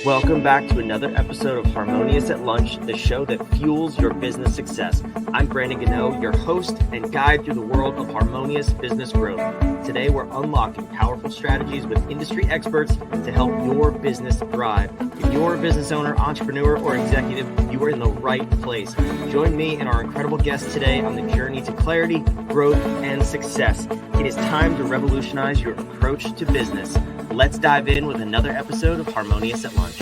Welcome back to another episode of Harmonious at Lunch, the show that fuels your business success. I'm Brandon Gano, your host and guide through the world of harmonious business growth. Today, we're unlocking powerful strategies with industry experts to help your business thrive. If you're a business owner, entrepreneur, or executive, you are in the right place. Join me and our incredible guests today on the journey to clarity, growth, and success. It is time to revolutionize your approach to business. Let's dive in with another episode of Harmonious at Lunch.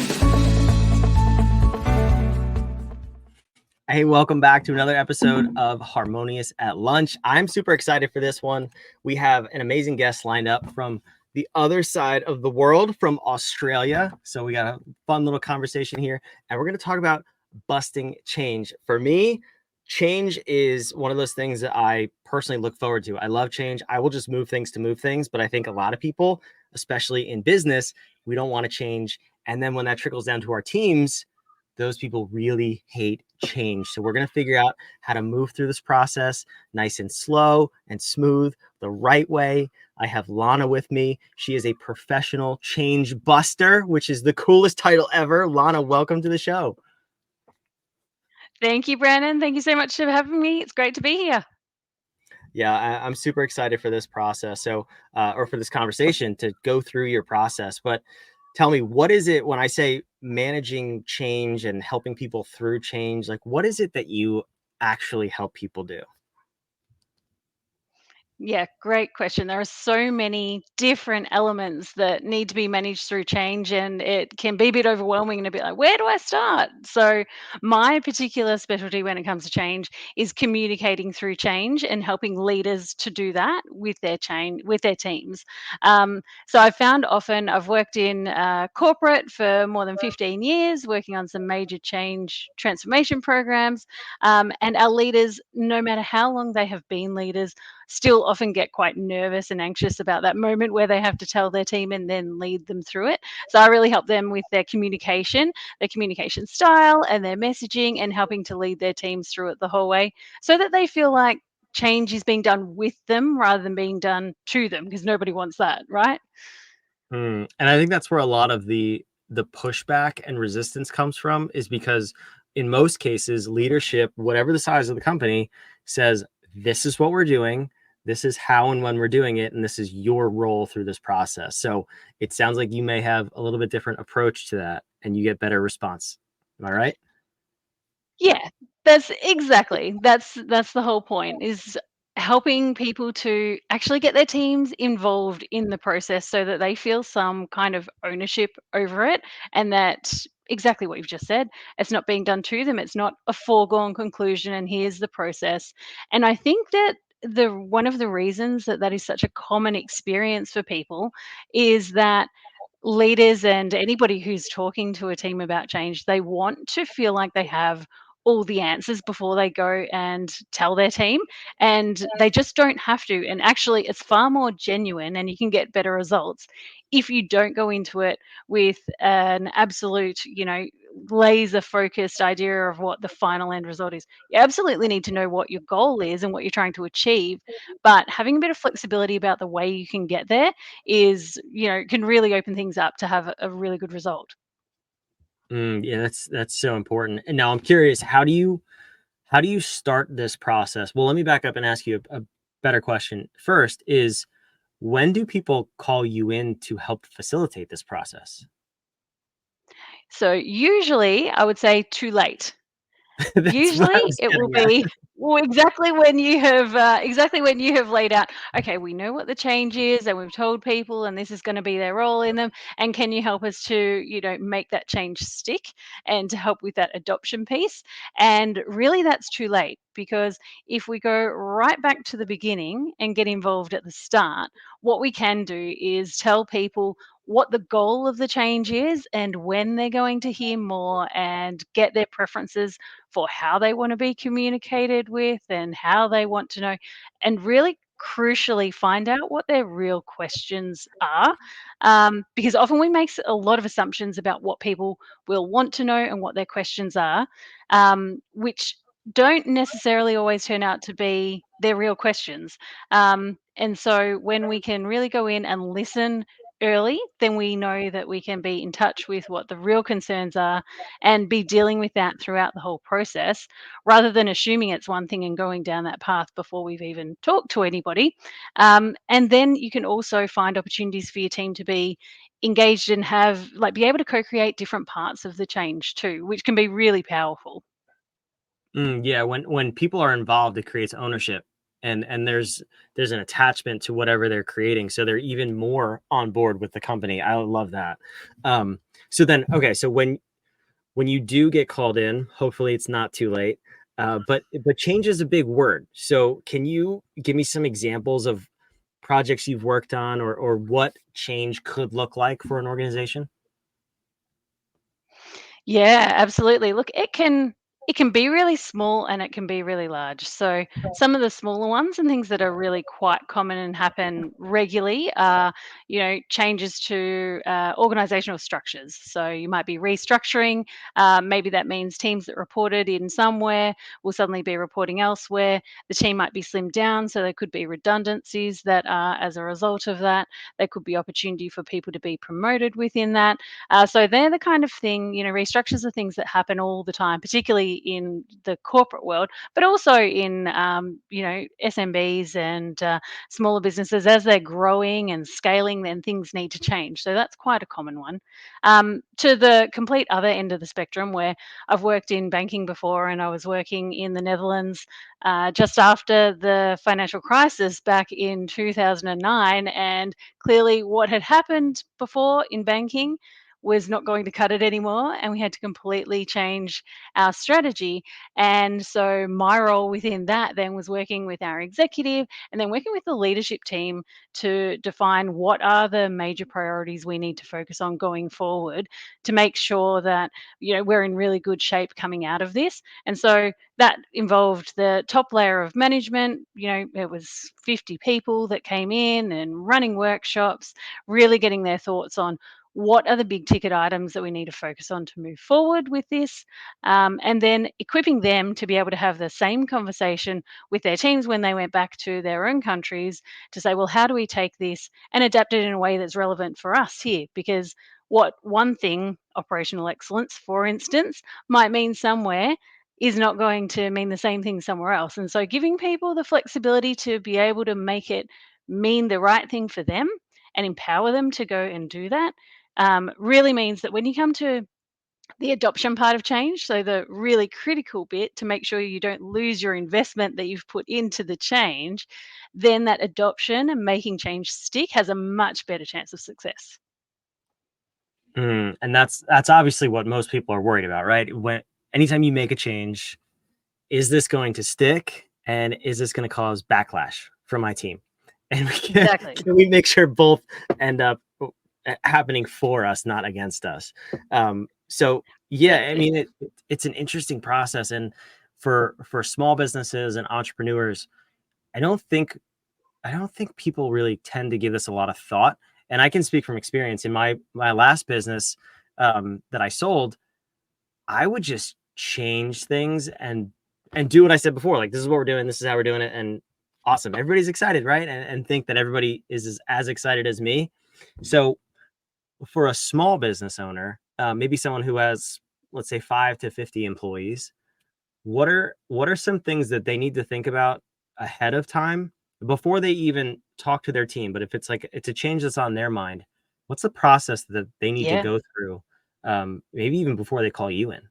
Hey, welcome back to another episode of Harmonious at Lunch. I'm super excited for this one. We have an amazing guest lined up from the other side of the world, from Australia. So we got a fun little conversation here, and we're going to talk about busting change. For me, change is one of those things that I personally look forward to. I love change. I will just move things, but I think a lot of people, especially in business, we don't want to change. And then when that trickles down to our teams, those people really hate change. So we're going to figure out how to move through this process nice and slow and smooth, the right way. I have Lana with me. She is a professional change buster, which is the coolest title ever. Lana, welcome to the show. Thank you, Brandon. Thank you so much for having me. It's great to be here. Yeah, I'm super excited for this process. Or for this conversation to go through your process. But tell me, what is it when I say managing change and helping people through change? Like, what is it that you actually help people do? Yeah, great question. There are so many different elements that need to be managed through change, and it can be a bit overwhelming and a bit like, where do I start? So, my particular specialty when it comes to change is communicating through change and helping leaders to do that with their teams. So, I found often I've worked in corporate for more than 15 years, working on some major change transformation programs, and our leaders, no matter how long they have been leaders, still often get quite nervous and anxious about that moment where they have to tell their team and then lead them through it. So I really help them with their communication style, and their messaging, and helping to lead their teams through it the whole way so that they feel like change is being done with them rather than being done to them, because nobody wants that, right? And I think that's where a lot of the pushback and resistance comes from, is because in most cases, leadership, whatever the size of the company, says, this is what we're doing. This is how and when we're doing it. And this is your role through this process. So it sounds like you may have a little bit different approach to that and you get better response. Am I right? Yeah, that's the whole point, is helping people to actually get their teams involved in the process so that they feel some kind of ownership over it, and that exactly what you've just said, it's not being done to them, it's not a foregone conclusion and here's the process. And I think that the one of the reasons that that is such a common experience for people is that leaders and anybody who's talking to a team about change, they want to feel like they have all the answers before they go and tell their team, and they just don't have to. And actually, it's far more genuine and you can get better results if you don't go into it with an absolute, laser focused idea of what the final end result is. You absolutely need to know what your goal is and what you're trying to achieve, but having a bit of flexibility about the way you can get there is, can really open things up to have a really good result. Yeah, that's so important. And now I'm curious, how do you start this process? Well, let me back up and ask you a better question. First is, when do people call you in to help facilitate this process? So usually I would say too late. That's what I Usually was it will getting at. be exactly when you have laid out, okay, we know what the change is and we've told people and this is going to be their role in them, and can you help us to, make that change stick and to help with that adoption piece? And really that's too late, because if we go right back to the beginning and get involved at the start, what we can do is tell people what the goal of the change is and when they're going to hear more, and get their preferences for how they want to be communicated with and how they want to know, and really crucially find out what their real questions are, because often we make a lot of assumptions about what people will want to know and what their questions are, which don't necessarily always turn out to be their real questions. And so when we can really go in and listen early, then we know that we can be in touch with what the real concerns are and be dealing with that throughout the whole process, rather than assuming it's one thing and going down that path before we've even talked to anybody. And then you can also find opportunities for your team to be engaged and have, like, be able to co-create different parts of the change too, which can be really powerful. Yeah, when people are involved, it creates ownership, and there's an attachment to whatever they're creating, so they're even more on board with the company. I love that. Um, so then, okay, so when you do get called in, hopefully it's not too late. But change is a big word. So can you give me some examples of projects you've worked on, or what change could look like for an organization? Yeah, absolutely. Look, it can be really small and it can be really large. So some of the smaller ones and things that are really quite common and happen regularly are, changes to organizational structures. So you might be restructuring. Maybe that means teams that reported in somewhere will suddenly be reporting elsewhere. The team might be slimmed down, so there could be redundancies that are as a result of that. There could be opportunity for people to be promoted within that. So they're the kind of thing, restructures are things that happen all the time, particularly in the corporate world, but also in, SMBs and smaller businesses. As they're growing and scaling, then things need to change. So that's quite a common one. To the complete other end of the spectrum, where I've worked in banking before, and I was working in the Netherlands just after the financial crisis back in 2009. And clearly, what had happened before in banking was not going to cut it anymore, and we had to completely change our strategy. And so my role within that then was working with our executive and then working with the leadership team to define what are the major priorities we need to focus on going forward to make sure that we're in really good shape coming out of this. And so that involved the top layer of management. It was 50 people that came in and running workshops, really getting their thoughts on what are the big ticket items that we need to focus on to move forward with this, and then equipping them to be able to have the same conversation with their teams when they went back to their own countries to say, well, how do we take this and adapt it in a way that's relevant for us here? Because what one thing, operational excellence, for instance, might mean somewhere is not going to mean the same thing somewhere else. And so giving people the flexibility to be able to make it mean the right thing for them and empower them to go and do that really means that when you come to the adoption part of change, so the really critical bit to make sure you don't lose your investment that you've put into the change, then that adoption and making change stick has a much better chance of success. And that's obviously what most people are worried about, right? When anytime you make a change, is this going to stick, and is this going to cause backlash from my team? And Exactly. can we make sure both end up happening for us, not against us? So yeah, I Exactly. mean, it's an interesting process, and for small businesses and entrepreneurs, I don't think I don't think people really tend to give this a lot of thought. And I can speak from experience in my last business that I sold. I would just change things and do what I said before. Like, this is what we're doing. This is how we're doing it. And awesome. Everybody's excited, right? And think that everybody is as excited as me. So for a small business owner, maybe someone who has, let's say, 5 to 50 employees, what are some things that they need to think about ahead of time before they even talk to their team? But if it's like it's a change that's on their mind, what's the process that they need to Yeah. go through? Maybe even before they call you in.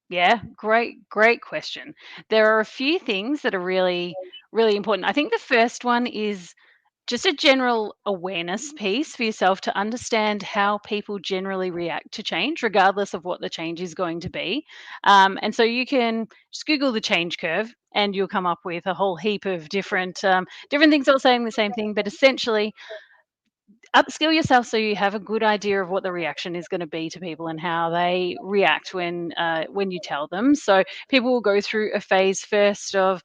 Yeah. Great question. There are a few things that are really, really important. I think the first one is just a general awareness piece for yourself to understand how people generally react to change, regardless of what the change is going to be. And so you can just Google the change curve, and you'll come up with a whole heap of different things all saying the same thing. But essentially, upskill yourself so you have a good idea of what the reaction is going to be to people and how they react when you tell them. So people will go through a phase first of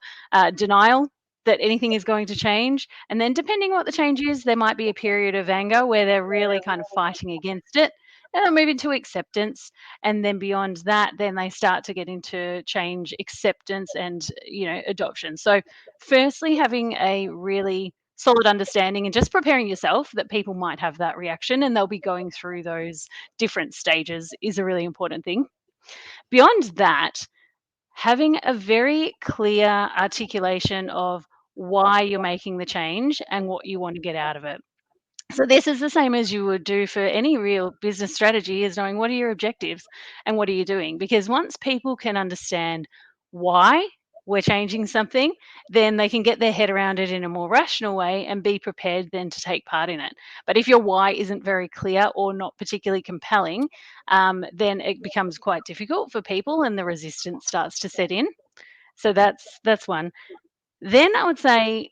denial that anything is going to change, and then depending on what the change is, there might be a period of anger where they're really kind of fighting against it. And they'll move into acceptance, and then beyond that, then they start to get into change acceptance and adoption. So, firstly, having a really solid understanding and just preparing yourself that people might have that reaction and they'll be going through those different stages is a really important thing. Beyond that, having a very clear articulation of why you're making the change and what you want to get out of it. So this is the same as you would do for any real business strategy, is knowing what are your objectives and what are you doing? Because once people can understand why we're changing something, then they can get their head around it in a more rational way and be prepared then to take part in it. But if your why isn't very clear or not particularly compelling, then it becomes quite difficult for people and the resistance starts to set in. So that's one. Then I would say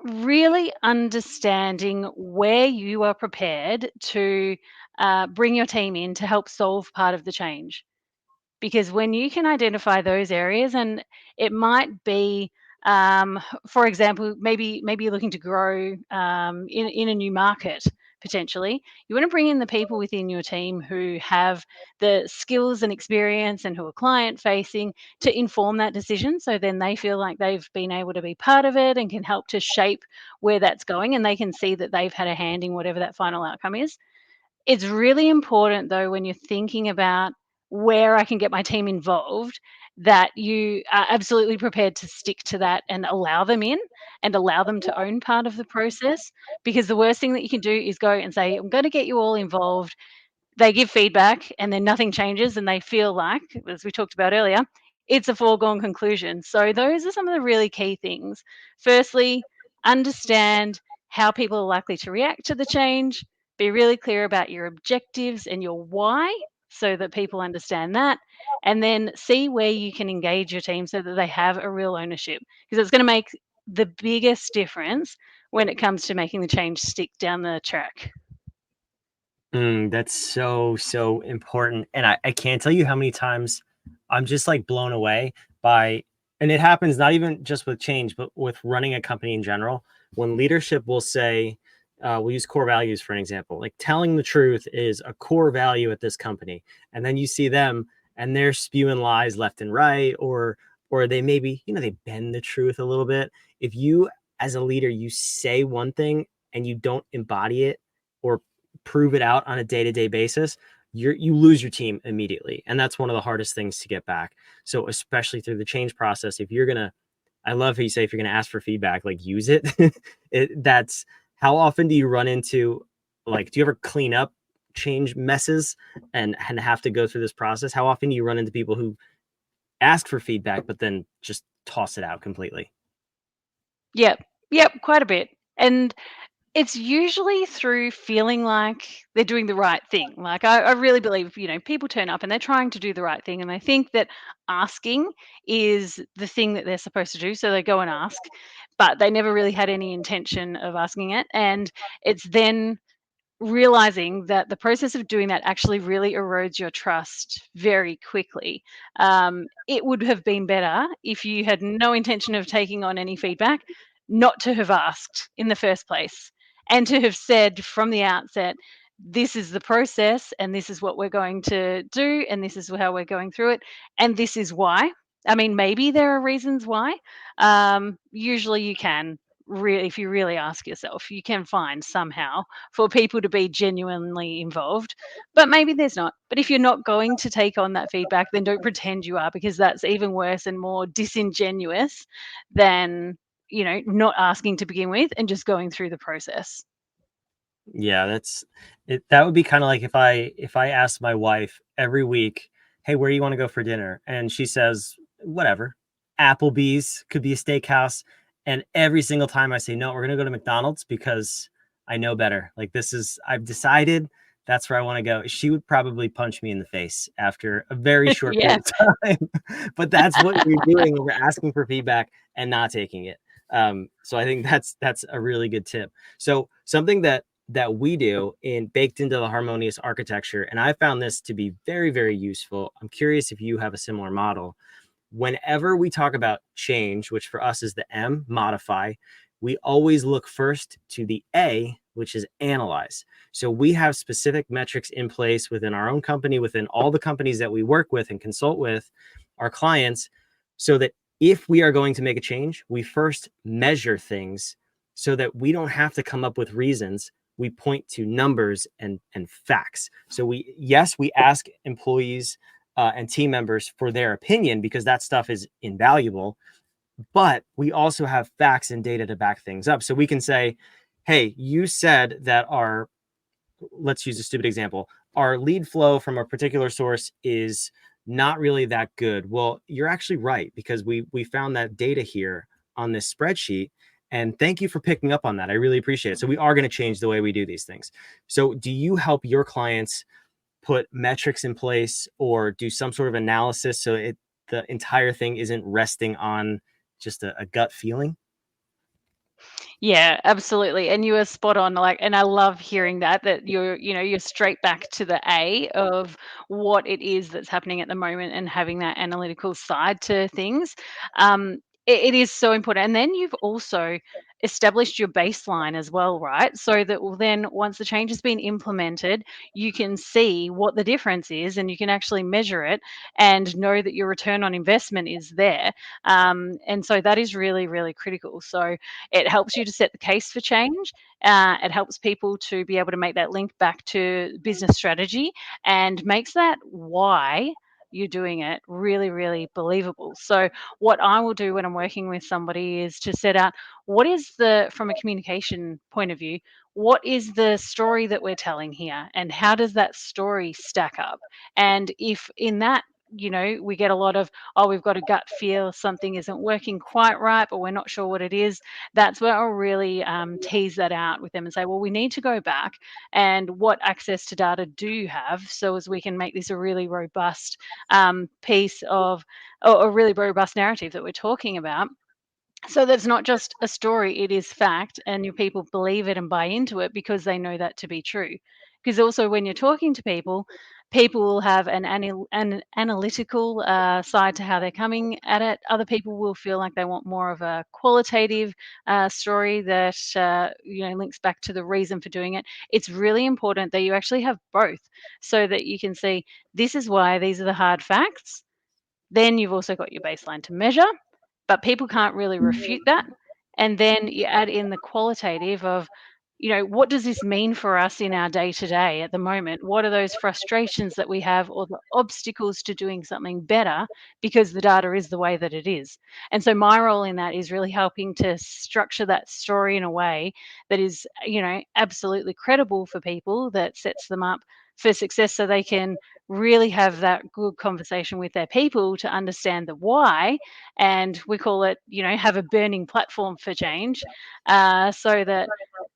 really understanding where you are prepared to bring your team in to help solve part of the change. Because when you can identify those areas, and it might be, um, for example, maybe you're looking to grow in a new market potentially. You want to bring in the people within your team who have the skills and experience and who are client facing to inform that decision. So then they feel like they've been able to be part of it and can help to shape where that's going, and they can see that they've had a hand in whatever that final outcome is. It's really important though when you're thinking about where I can get my team involved, that you are absolutely prepared to stick to that and allow them in and allow them to own part of the process. Because the worst thing that you can do is go and say, I'm going to get you all involved. They give feedback and then nothing changes and they feel like, as we talked about earlier, it's a foregone conclusion. So those are some of the really key things. Firstly, understand how people are likely to react to the change. Be really clear about your objectives and your why so that people understand that. And then see where you can engage your team so that they have a real ownership, because it's going to make the biggest difference when it comes to making the change stick down the track. That's so important. And I can't tell you how many times I'm just like blown away by, and it happens not even just with change, but with running a company in general. When leadership will say, we'll use core values for an example, like telling the truth is a core value at this company. And then you see them and they're spewing lies left and right, or they maybe, they bend the truth a little bit. If you, as a leader, you say one thing and you don't embody it or prove it out on a day-to-day basis, you lose your team immediately. And that's one of the hardest things to get back. So especially through the change process, if you're gonna, I love how you say, if you're gonna ask for feedback, like use it. That's how often do you run into, like, do you ever clean up change messes and have to go through this process? How often do you run into people who ask for feedback but then just toss it out completely? Yep, yep, quite a bit. And it's usually through feeling like they're doing the right thing. Like I really believe, people turn up and they're trying to do the right thing, and they think that asking is the thing that they're supposed to do. So they go and ask, but they never really had any intention of asking it. And it's then realizing that the process of doing that actually really erodes your trust very quickly. It would have been better if you had no intention of taking on any feedback, not to have asked in the first place, and to have said from the outset, this is the process, and this is what we're going to do, and this is how we're going through it, and this is why. I mean, maybe there are reasons why. Usually, you can really, if you really ask yourself, you can find somehow for people to be genuinely involved, but maybe there's not. But if you're not going to take on that feedback, then don't pretend you are, because that's even worse and more disingenuous than, not asking to begin with and just going through the process. Yeah, that's it. That would be kind of like if I asked my wife every week, "Hey, where do you want to go for dinner?" And she says, "Whatever, Applebee's, could be a steakhouse." And every single time I say, "No, we're gonna go to McDonald's because I know better. Like I've decided that's where I want to go." She would probably punch me in the face after a very short Yeah. period of time. But that's what we're doing when we're asking for feedback and not taking it. So I think that's a really good tip. So something that we do in baked into the Harmonious architecture, and I found this to be very useful. I'm curious if you have a similar model. Whenever we talk about change, which for us is the M, modify, we always look first to the A, which is analyze. So we have specific metrics in place within our own company, within all the companies that we work with and consult with, our clients, so that if we are going to make a change, we first measure things so that we don't have to come up with reasons. We point to numbers and facts. So we ask employees and team members for their opinion because that stuff is invaluable, but we also have facts and data to back things up. So we can say, hey, you said that let's use a stupid example, our lead flow from a particular source is not really that good. Well, you're actually right, because we found that data here on this spreadsheet. And thank you for picking up on that. I really appreciate it. So we are going to change the way we do these things. So do you help your clients put metrics in place or do some sort of analysis so the entire thing isn't resting on just a gut feeling? Yeah, absolutely. And you are spot on. Like, and I love hearing that you're straight back to the A of what it is that's happening at the moment and having that analytical side to things. It is so important. And then you've also established your baseline as well, right? So that then once the change has been implemented, you can see what the difference is and you can actually measure it and know that your return on investment is there. And so that is really, really critical. So it helps you to set the case for change. It helps people to be able to make that link back to business strategy and makes that why you're doing it really, really believable. So, what I will do when I'm working with somebody is to set out from a communication point of view, what is the story that we're telling here and how does that story stack up? And if in that, we get a lot of, oh, we've got a gut feel something isn't working quite right, but we're not sure what it is. That's where I'll really tease that out with them and say, well, we need to go back and what access to data do you have so as we can make this a really robust piece of, or a really robust narrative that we're talking about, so that's not just a story, it is fact, and your people believe it and buy into it because they know that to be true. Because also, when you're talking to people, people will have an analytical side to how they're coming at it. Other people will feel like they want more of a qualitative story that links back to the reason for doing it. It's really important that you actually have both, so that you can see this is why these are the hard facts. Then you've also got your baseline to measure, but people can't really refute that. And then you add in the qualitative of, what does this mean for us in our day to day at the moment? What are those frustrations that we have or the obstacles to doing something better because the data is the way that it is? And so my role in that is really helping to structure that story in a way that is, absolutely credible for people, that sets them up for success so they can really have that good conversation with their people to understand the why, and we call it, have a burning platform for change, so that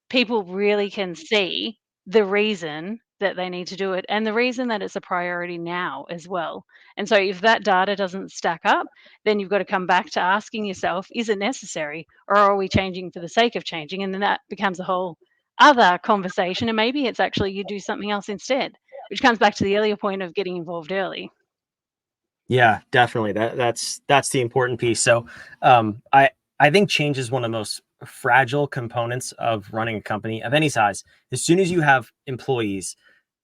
people really can see the reason that they need to do it and the reason that it's a priority now as well. And so if that data doesn't stack up, then you've got to come back to asking yourself, is it necessary or are we changing for the sake of changing? And then that becomes a whole other conversation. And maybe it's actually you do something else instead, which comes back to the earlier point of getting involved early. Yeah, definitely. That's the important piece. So, I think change is one of the most fragile components of running a company of any size. As soon as you have employees,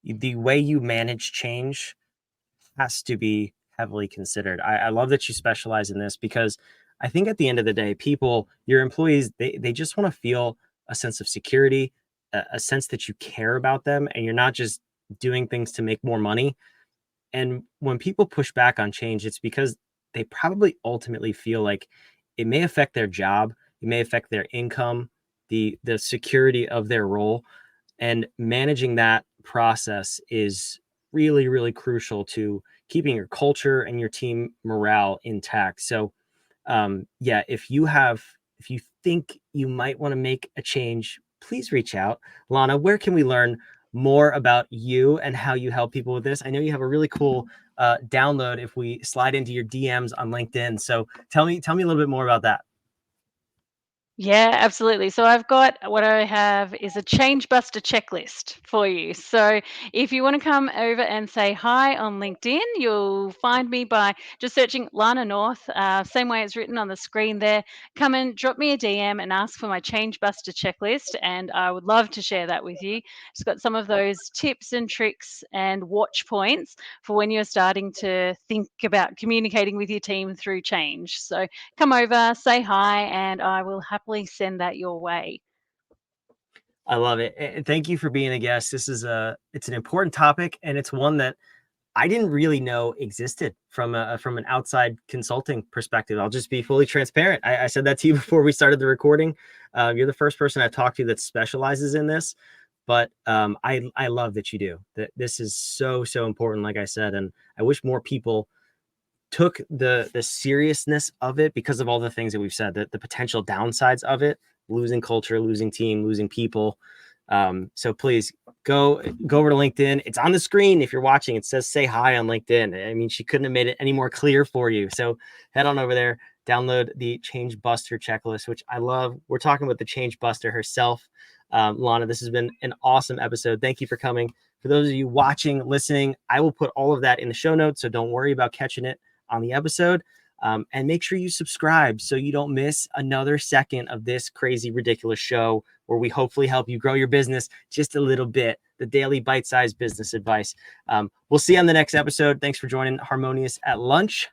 the way you manage change has to be heavily considered. I love that you specialize in this because I think at the end of the day, your employees, they just want to feel a sense of security, a sense that you care about them, and you're not just doing things to make more money. And when people push back on change, it's because they probably ultimately feel like it may affect their job, it may affect their income, the security of their role. And managing that process is really, really crucial to keeping your culture and your team morale intact. So yeah, if you think you might want to make a change, please reach out. Lana, where can we learn more about you and how you help people with this? I know you have a really cool download if we slide into your DMs on LinkedIn. So tell me a little bit more about that. Yeah, absolutely. So what I have is a change buster checklist for you. So if you want to come over and say hi on LinkedIn, you'll find me by just searching Lana North, same way it's written on the screen there. Come and drop me a DM and ask for my change buster checklist, and I would love to share that with you. It's got some of those tips and tricks and watch points for when you're starting to think about communicating with your team through change. So come over, say hi, and I will happily send that your way. I love it. And thank you for being a guest. It's an important topic, and it's one that I didn't really know existed from an outside consulting perspective. I'll just be fully transparent. I said that to you before we started the recording. You're the first person I've talked to that specializes in this, but I love that you do. That this is so important, like I said, and I wish more people took the seriousness of it because of all the things that we've said, the potential downsides of it, losing culture, losing team, losing people. So please go over to LinkedIn. It's on the screen. If you're watching, it says say hi on LinkedIn. I mean, she couldn't have made it any more clear for you. So head on over there, download the Change Buster checklist, which I love. We're talking with the Change Buster herself. Lana, this has been an awesome episode. Thank you for coming. For those of you watching, listening, I will put all of that in the show notes. So don't worry about catching it on the episode. And make sure you subscribe so you don't miss another second of this crazy, ridiculous show where we hopefully help you grow your business just a little bit. The daily bite-sized business advice. We'll see you on the next episode. Thanks for joining Harmonious at Lunch.